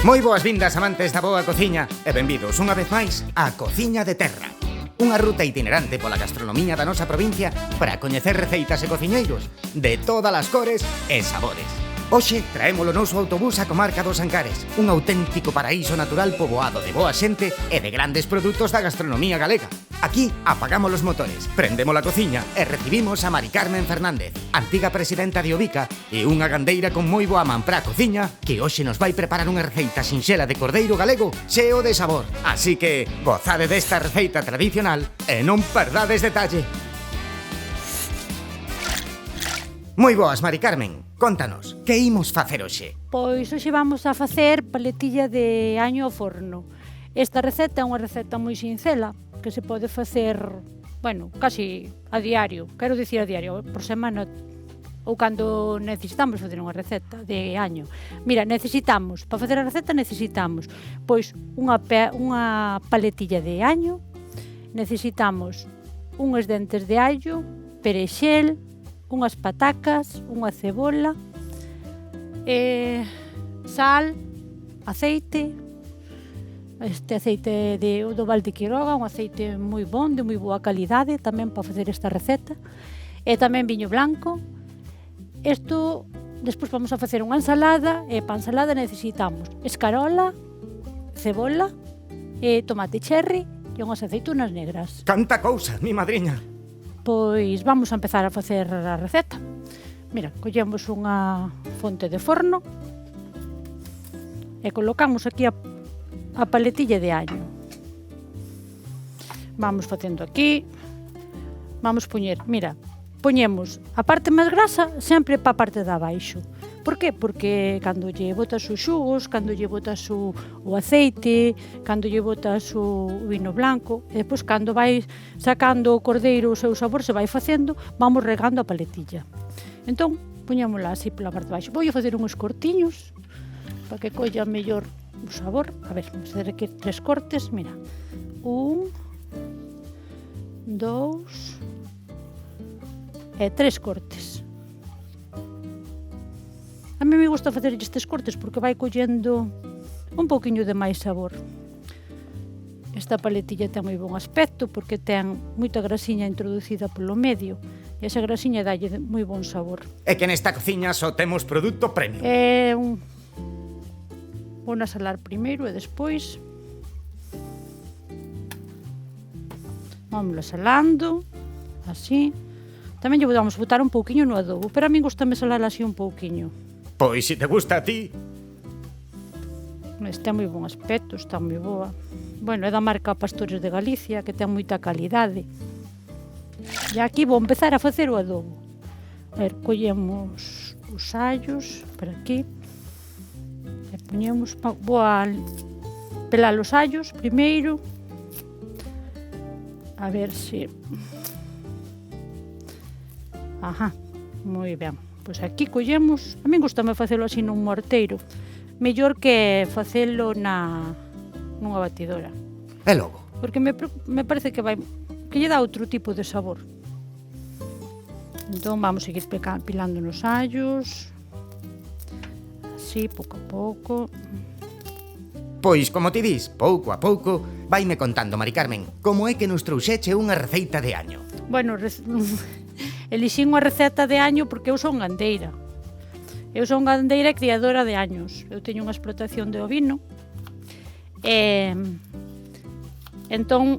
Moi boas vindas, amantes da boa cociña, e benvidos unha vez máis á Cociña de Terra. Unha ruta itinerante pola gastronomía da nosa provincia para coñecer receitas e cociñeiros de todas as cores e sabores. Hoxe traemos o noso autobús á comarca dos Ancares, un auténtico paraíso natural poboado de boa xente e de grandes produtos da gastronomía galega. Aquí apagamos os motores, prendemos a cociña e recibimos a Mari Carmen Fernández, antiga presidenta de Ovica e unha gandeira con moi boa man pra a cociña que hoxe nos vai preparar unha receita sinxela de cordeiro galego cheo de sabor. Así que gozade desta receita tradicional e non perdades detalle. Moi boas, Mari Carmen. Contanos, que imos facer hoxe? Pois hoxe vamos a facer paletilla de año ao forno. Esta receta é unha receta moi sinxela que se pode facer, bueno, casi a diario. Quero dicir a diario, por semana ou cando necesitamos facer unha receta de año. Mira, para facer a receta necesitamos pois unha paletilla de año, necesitamos unhos dentes de allo, perexel, unhas patacas, unha cebola, sal, aceite, este aceite do Val de Quiroga, un aceite moi bon, de moi boa calidade tamén para facer esta receta, e tamén viño blanco. Isto, despois vamos a facer unha ensalada, e para a ensalada necesitamos escarola, cebola, tomate cherry e unhas aceitunas negras. Canta cousa, mi madriña! Pois vamos a empezar a facer a receta. Mira, collemos unha fonte de forno e colocamos aquí a paletilla de año. Vamos facendo aquí. Vamos poñemos a parte máis grasa sempre para a parte de abaixo. Por que? Porque cando lle botas os xugos, cando lle botas o aceite, cando lle botas o vino blanco, e depois cando vai sacando o cordeiro o seu sabor, se vai facendo, vamos regando a paletilla. Entón, poñémola así pola parte de baixo. Vou facer uns cortiños para que colla mellor o sabor. A ver, vamos facer aquí 3 cortes, mira. 1, 2 e 3 cortes. A mí me gusta facer estes cortes porque vai collendo un pouquiño de máis sabor. Esta paletilla ten moi bon aspecto porque ten moita grasiña introducida polo medio e esa grasiña dalle moi bon sabor. É que nesta cociña só temos produto premium. Vou salar primeiro e despois vamos salando así. Tamén lle vamos botar un pouquiño no adobo, pero a min gustame salar así un pouquiño. Pois se te gusta a ti. Este é moi bon aspecto, está moi boa. Bueno, é da marca Pastores de Galicia, que ten moita calidade. E aquí vou empezar a facer o adobo. A ver, collemos os allos por aquí. E poñemos, vou a pelar os allos primeiro. A ver se... Ajá, moi ben. Pois aquí collemos, a min gustame facelo así nun morteiro, mellor que facelo nunha batidora. E logo? Porque me parece que lle dá outro tipo de sabor. Entón vamos seguir pilando nos allos, así, pouco a pouco. Pois, como ti dis, pouco a pouco, vaime contando, Mari Carmen, como é que nos trouxeche unha receita de año. Bueno, elixín unha receta de año porque eu son gandeira. Eu son gandeira e criadora de años. Eu teño unha explotación de ovino. Entón,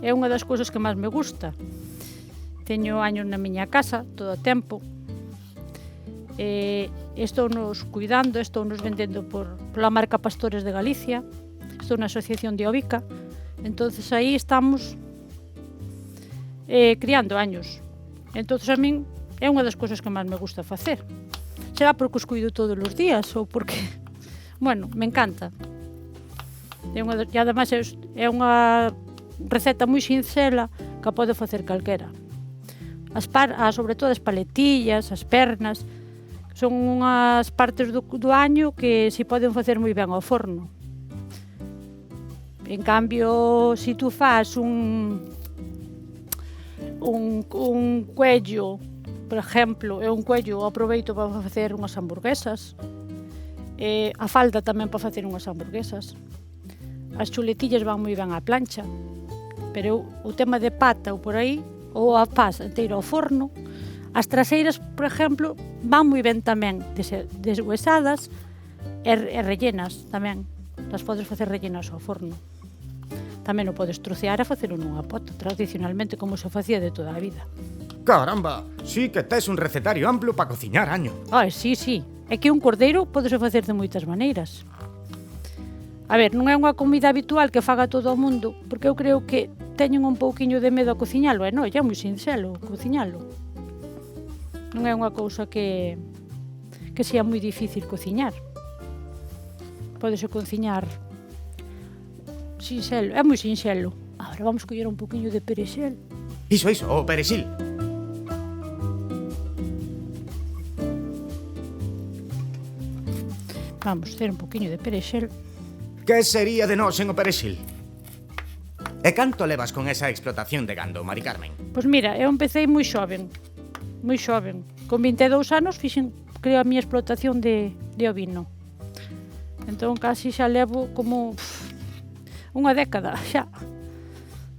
é unha das cousas que máis me gusta. Teño años na miña casa, todo o tempo. Estou nos cuidando, estou nos vendendo pola marca Pastores de Galicia. Estou na asociación de Ovica. Entonces aí estamos criando años. Entonces a min é unha das cousas que máis me gusta facer. Será porque os cuido todos os días ou porque, bueno, me encanta. E ademais é unha receta moi sinxela que a pode facer calquera. Sobre todo as paletillas, as pernas, son unhas partes do año que se poden facer moi ben ao forno. En cambio, se tú fas un cuello, por exemplo, un cuello aproveito para facer unhas hamburguesas, A falda tamén para facer unhas hamburguesas. As chuletillas van moi ben á plancha, pero o tema de pata ou por aí, ou a faz inteiro ao forno. As traseiras, por exemplo, van moi ben tamén deshuesadas e rellenas tamén. Las podes facer rellenas ao forno. Tamén o podes trocear e facelo nunha pota, tradicionalmente como se facía de toda a vida. Caramba, sí que tes un recetario amplo para cociñar, Año. Sí. É que un cordeiro podese facer de moitas maneiras. A ver, non é unha comida habitual que faga todo o mundo, porque eu creo que teñen un pouquiño de medo a cociñalo, non, é moi sinxelo cociñalo. Non é unha cousa que sea moi difícil cociñar. Pódese cociñar sinxelo, é moi sinxelo. Agora vamos coller un pouquiño de perexel. Iso, o perexil. Vamos ter un pouquiño de perexel. Que sería de nós en o perexil? E canto levas con esa explotación de gando, Mari Carmen? Pois mira, eu empecé moi xoven. Con 22 anos fixen, creo, a miña explotación de ovino. Entón, casi xa levo como unha década, xa.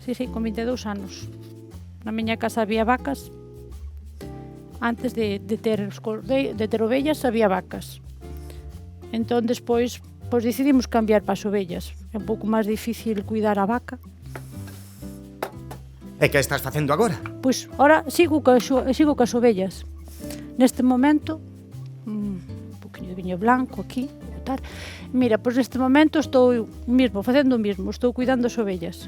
Sí, con 22 anos. Na miña casa había vacas. Antes de ter ovellas, había vacas. Entón, despois, decidimos cambiar para as ovellas. É un pouco máis difícil cuidar a vaca. E que estás facendo agora? Pois, ora, sigo cas ovellas. Neste momento, un poquinho de viño blanco aquí, botar. Mira, pois neste momento estou facendo o mismo, estou cuidando as ovellas.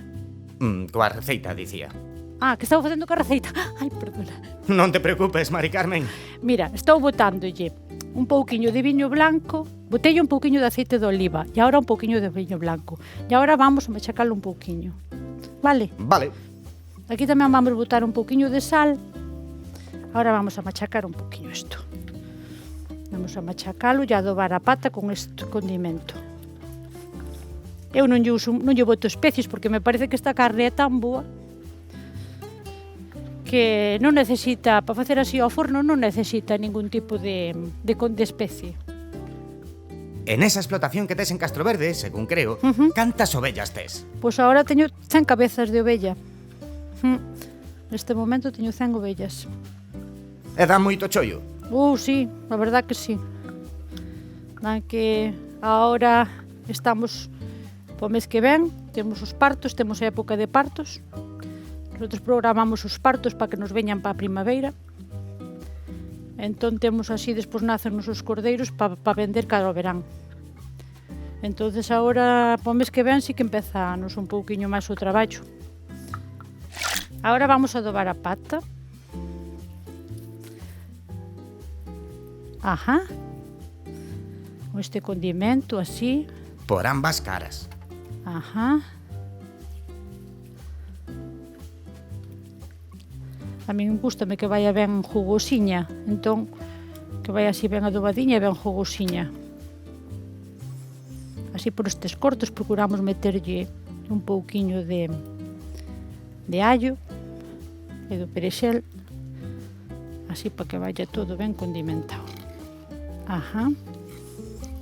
Coa receita, dicía. Que estaba facendo coa receita. Ai, perdona. Non te preocupes, Mari Carmen. Mira, estou botándolle un pouquiño de viño blanco, botelle un pouquiño de aceite de oliva e agora un pouquiño de viño blanco. E agora vamos a machacalo un pouquiño. Vale? Vale. Aquí tamén vamos botar un pouquiño de sal. Agora vamos a machacar un pouquiño isto. Vamos a machacalo e adobar a pata con este condimento. Eu non lle boto especies porque me parece que esta carne é tan boa que non necesita, para facer así ao forno, non necesita ningún tipo de especie. En esa explotación que tes en Castroverde, según creo, cantas ovellas tes? Pois agora teño 100 cabezas de ovella. Neste momento teño 100 ovellas. E dá moito chollo? Sí, a verdad que sí. Dan que agora estamos po mes que ven, temos os partos, temos a época de partos. Nosotros programamos os partos para que nos veñan para a primavera. Entón temos así, despois nacen os cordeiros para vender cara ao verán. Entonces agora, po mes que ven, sí que empezanos un pouquiño máis o traballo. Agora vamos a adobar a pata. Con este condimento así. Por ambas caras. A min gústame que vaya ben jugosiña, entón que vaya así ben adobadiña e ben jugosiña. Así por estes cortos procuramos meterlle un pouquiño de allo e do perexel, así para que vaya todo ben condimentado.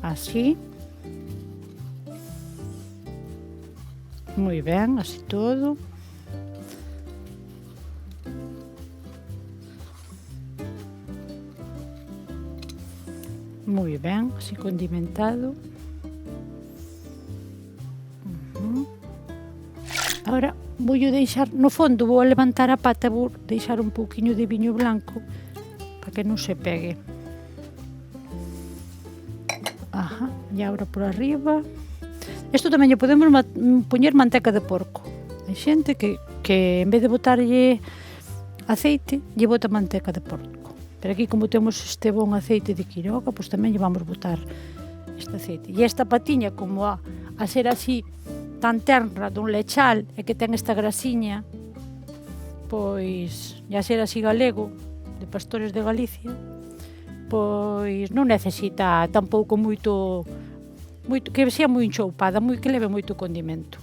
Así. Moi ben, así todo. Moi ben, así condimentado. Agora vou deixar, no fondo vou levantar a pata, vou deixar un pouquiño de viño blanco para que non se pegue. E agora por arriba. Isto tamén lle podemos poñer manteca de porco. Hai xente que en vez de botarlle aceite, lle bota manteca de porco. Pero aquí, como temos este bon aceite de Quiroga, pois tamén lle vamos botar este aceite. E esta patiña, como a ser así tan terra dun lechal e que ten esta grasiña, pois, e a ser así galego, de pastores de Galicia, pois non necesita tampouco moito que sea moi enchoupada, que leve moito condimento.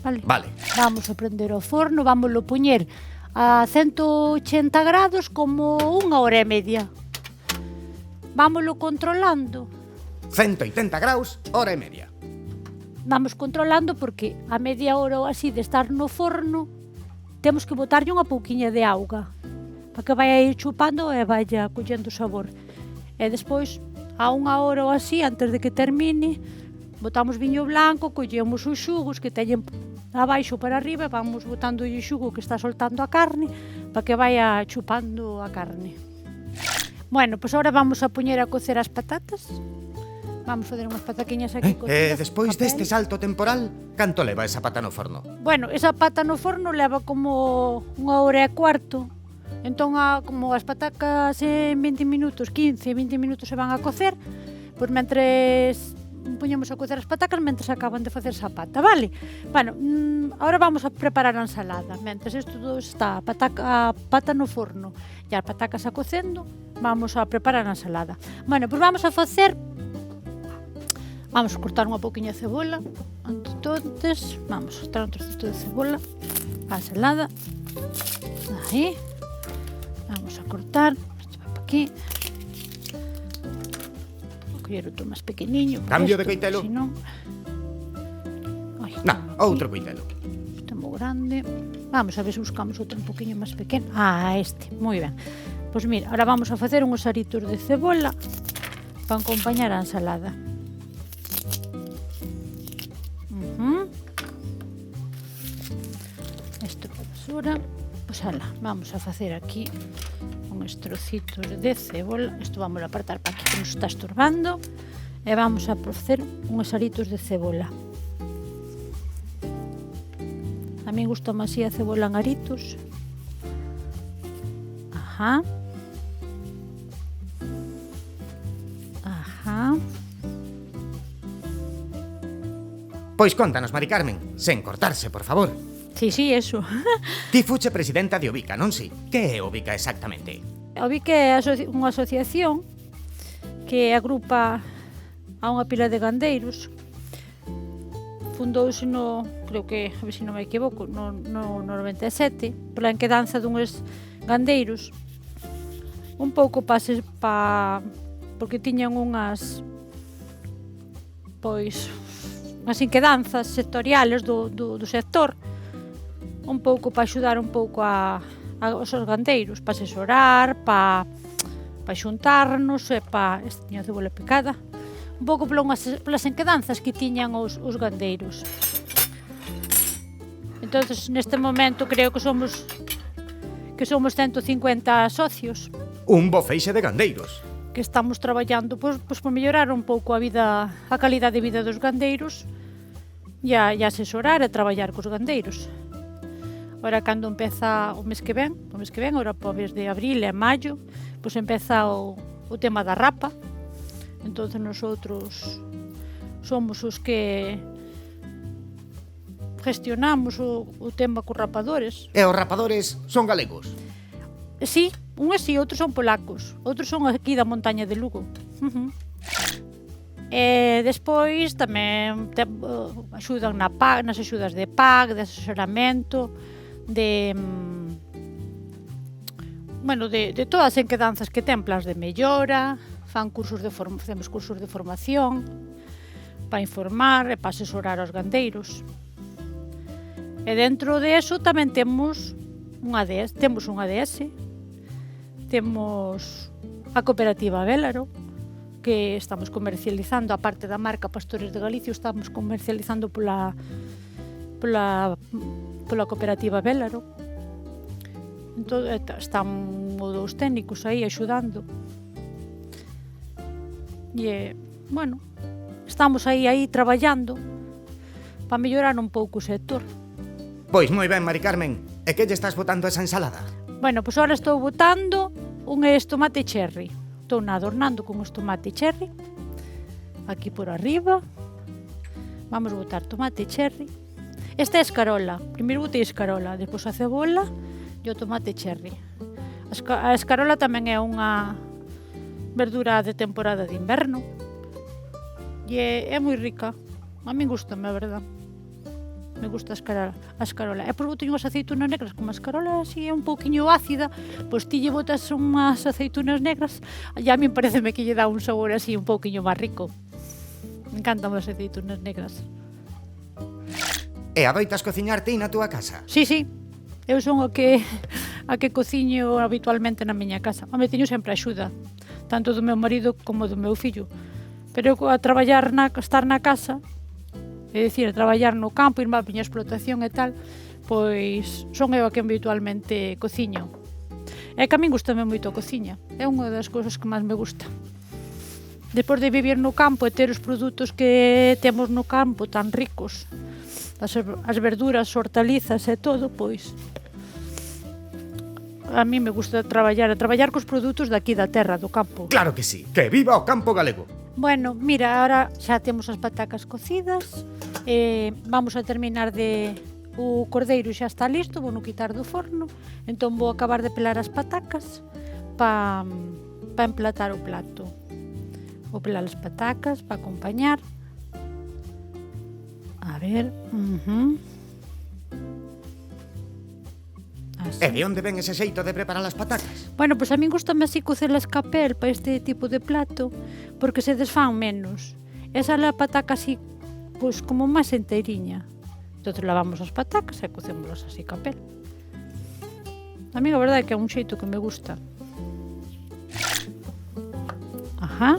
Vale? Vamos a prender o forno, vámoslo poñer a 180 grados como 1 hora e media. Vámoslo controlando 180 graus, hora e media. Vamos controlando porque a media hora ou así de estar no forno temos que botarlle unha pouquiña de auga para que vai ir chupando e vaya collendo sabor. E despois, a unha hora ou así, antes de que termine, botamos viño blanco, collemos os xugos que teñen abaixo para arriba e vamos botando o xugo que está soltando a carne para que vaya chupando a carne. Bueno, pois agora vamos a poñer a cocer as patatas. Vamos fazer unhas pataquiñas aquí cocidas. Despois deste salto temporal, canto leva esa pata no forno? Bueno, esa pata no forno leva como 1 hora e cuarto. Entón, como as patacas en 20 minutos, 15, 20 minutos se van a cocer, pois mentres poñemos a cocer as patacas, mentres acaban de facer esa pata, vale? Bueno, agora vamos a preparar a ensalada. Mentres isto está a pata no forno e as patacas a cocendo, vamos a preparar a ensalada. Bueno, pois vamos a facer... Vamos a cortar unha pouquiña de cebola. Entonces, vamos a cortar un trocito de cebola a ensalada. Aí. Vamos a cortar. Isto vai para aquí. Vou coller outro máis pequeniño. Cambio de coitelo. Outro coitelo. Isto é moi grande. Vamos a ver se buscamos outro un pouquiño máis pequeno. Este. Moi ben. Pois mira, ahora vamos a facer uns aritos de cebola para acompañar a ensalada. Isto para basura. Pois ala, vamos a facer aquí uns trocitos de cebola. Isto vamos a apartar para aquí que nos está estorbando. E vamos a facer uns aritos de cebola. A mí gusta máis a cebola en aritos. Ajá. Pois contanos, Mari Carmen, sen cortarse, por favor. Sí, eso. Ti fuche presidenta de Ovica, non si? Que é Ovica exactamente? Ovica é unha asociación que agrupa a unha pila de gandeiros. Fundouse creo que, a ver se non me equivoco, no 97, pola enquedanza dunhos gandeiros. Un pouco porque tiñan unhas inquedanzas sectoriales do sector, un pouco para axudar un pouco aos gandeiros, para asesorar, para xuntarnos e para... Esta tiña cebola picada, un pouco polas enquedanzas que tiñan os gandeiros. Entonces, neste momento creo que somos 150 socios. Un bo feixe de gandeiros. Que estamos traballando por mellorar un pouco a calidade de vida dos gandeiros e asesorar e traballar cos gandeiros. Ora, cando empeza o mes que ven, ora para o mes de abril e maio, pois empeza o tema da rapa. Entón, nosotros somos os que gestionamos o tema cos rapadores. E os rapadores son galegos? Sí, unhas sí, outros son polacos, outros son aquí da montaña de Lugo. E despois tamén axudan nas axudas de PAC, de asesoramento, de todas as enquedanzas que ten, plans de mellora, facemos cursos de formación para informar e para asesorar aos gandeiros. E dentro de eso tamén temos un ADS, temos a cooperativa Vélaro, que estamos comercializando, a parte da marca Pastores de Galicia, estamos comercializando pola cooperativa Vélaro. Entón, están os dous técnicos aí axudando. E, estamos aí traballando para mellorar un pouco o sector. Pois moi ben, Mari Carmen. E que lle estás botando esa ensalada? Pois agora estou botando un tomate cherry. Estou adornando con os tomate cherry. Aquí por arriba. Vamos botar tomate cherry. Esta é escarola. Primeiro botei escarola, despois a cebola e o tomate cherry. A escarola tamén é unha verdura de temporada de inverno. E é moi rica. A min gustame, a verdad. Me gusta a escarola. E por botei unhas aceitunas negras, como a escarola así é un pouquiño ácida, pois ti lle botas unhas aceitunas negras e a min pareceme que lle dá un sabor así un pouquiño máis rico. Me encantan as aceitunas negras. E adoitas cociñar ti na túa casa? Sí, sí. Eu son a que cociño habitualmente na miña casa. Home, teño sempre axuda, tanto do meu marido como do meu fillo. Pero eu a estar na casa, é dicir, a traballar no campo, irme á miña explotación e tal, pois son eu a que habitualmente cociño. É que a min gustame moito a cociña. É unha das cousas que máis me gusta. Despois de vivir no campo e ter os produtos que temos no campo tan ricos, as verduras, hortalizas e todo, pois a mí me gusta traballar cos produtos daqui da terra, do campo. Claro que sí, que viva o campo galego. Bueno, mira, ahora xa temos as patacas cocidas, vamos a terminar o cordeiro xa está listo, vou no quitar do forno, entón vou acabar de pelar as patacas pa emplatar o plato. Vou pelar as patacas para acompañar. A ver, E de onde ven ese xeito de preparar as patacas? Bueno, pois a min gustame así cocelas capel para este tipo de plato, porque se desfán menos. Esa é a pataca así, pois como máis enteiriña. Entón lavamos as patacas e cocémolas así capel. A mí a verdade é que é un xeito que me gusta. Ajá.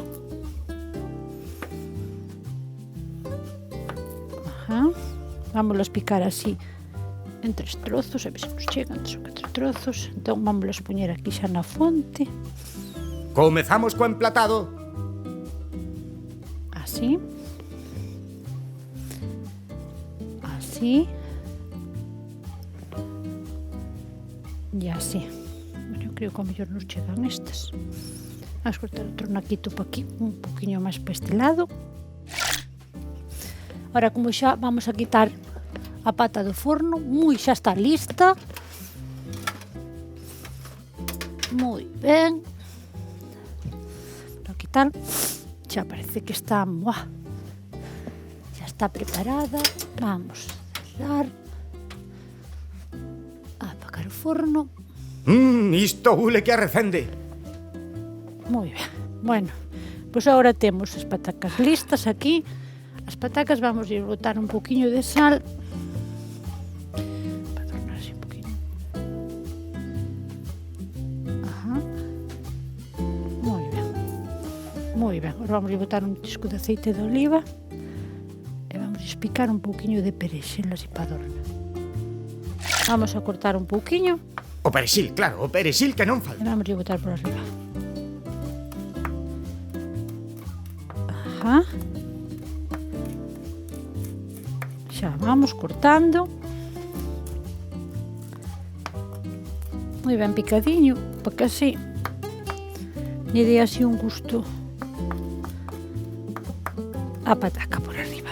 Vámonos picar así en 3 trozos, a ver se nos chegan, son 4 trozos. Entón vámonos poñer aquí xa na fonte. Comezamos co emplatado. Así. Así. E así. Bueno, eu creo que ao mellor nos chegan estas. Vamos cortar outro naquito pa aquí, un poquinho máis pa este lado. Ahora, como xa vamos a quitar a pata do forno, xa está lista. Moi ben. Para quitar, xa parece que está, xa está preparada. Vamos a cerrar. A apagar o forno. Isto hule que arrecende. Moi ben. Bueno, pois agora temos as patacas listas aquí. As patacas vamos a ir botar un poquinho de sal para tornar así un poquinho. Ajá. Moi ben. Moi ben. Agora vamos a botar un chisco de aceite de oliva e vamos a picar un poquinho de perexil así para adornar. Vamos a cortar un poquinho. O perexil, claro, o perexil que non E falta. vamos a botar por arriba. Ajá. Xa vamos cortando. Moi ben picadiño, porque así lle dé así un gusto a pataca por arriba.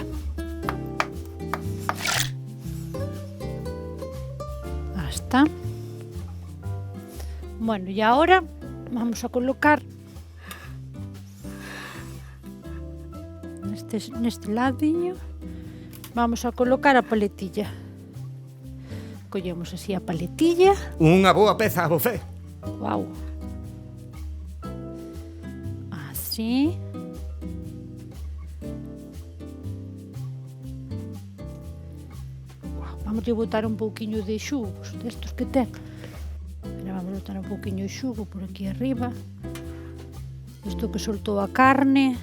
Basta. Bueno, e agora vamos a colocar neste ladiño. Vamos a colocar a paletilla. Collemos así a paletilla. Unha boa peza a bofé. Guau. Así. Guau. Vamos a botar un pouquiño de xugos destos que ten. Ahora vamos a botar un pouquiño de xugo por aquí arriba. Isto que soltou a carne.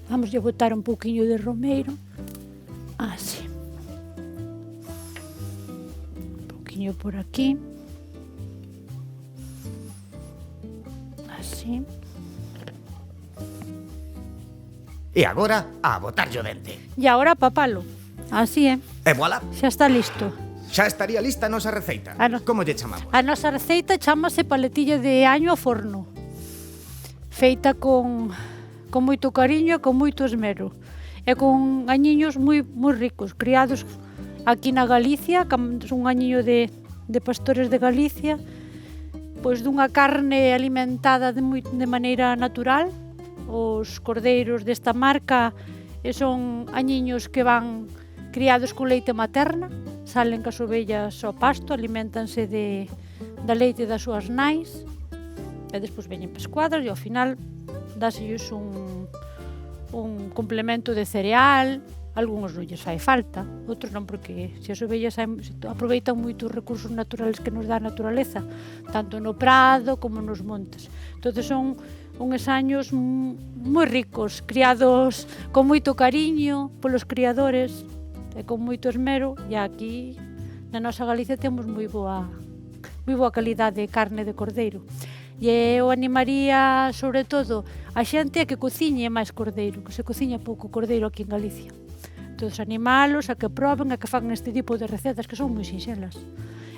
Vamos a botar un pouquiño de romeiro. Así. Un pouquiño por aquí. Así. E agora a botarlle o dente. E agora a papalo. Así, E voilà, xa está listo. xa estaría lista a nosa receita. Como lle chamamos? A nosa receita chamase paletilla de año ao forno. Feita con moito cariño e con moito esmero. E con añiños moi ricos, criados aquí na Galicia, un añiño de pastores de Galicia, pois dunha carne alimentada de maneira natural. Os cordeiros desta marca son añiños que criados con leite materna, salen cas ovellas ao pasto, alimentanse da leite das súas nais, e despois veñen pescuadas e ao final dáselles un complemento de cereal. Algúns non lles fai falta, outros non, porque se as ovellas aproveitan moito os recursos naturales que nos dá a naturaleza, tanto no prado como nos montes. Entón son uns años moi ricos, criados con moito cariño polos criadores e con moito esmero, e aquí na nosa Galicia temos moi boa calidade de carne de cordeiro. E eu animaría, sobre todo, a xente a que cociñe máis cordeiro, que se cociña pouco cordeiro aquí en Galicia. Todos animalos a que proben, a que fan este tipo de recetas que son moi sinxelas.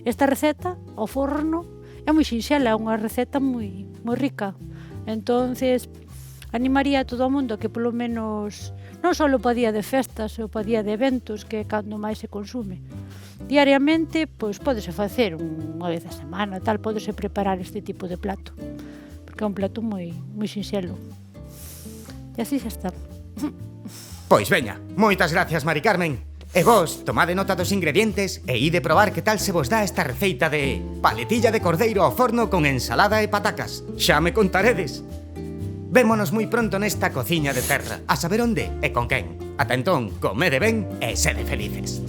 Esta receta, ao forno, é moi sinxela, é unha receta moi rica. Entonces, animaría a todo o mundo que polo menos, non só para día de festas ou para día de eventos, que é cando máis se consume. Diariamente, pois pódese facer unha vez a semana, tal, pódese preparar este tipo de plato, porque é un plato moi sinxelo. E así xa está. Pois veña, moitas gracias, Mari Carmen. E vos, tomade nota dos ingredientes e ide probar que tal se vos dá esta receita de paletilla de cordeiro ao forno con ensalada e patacas. Xa me contaredes. Vémonos moi pronto nesta cociña de terra, a saber onde e con quen. Ata entón, comede ben e sede felices.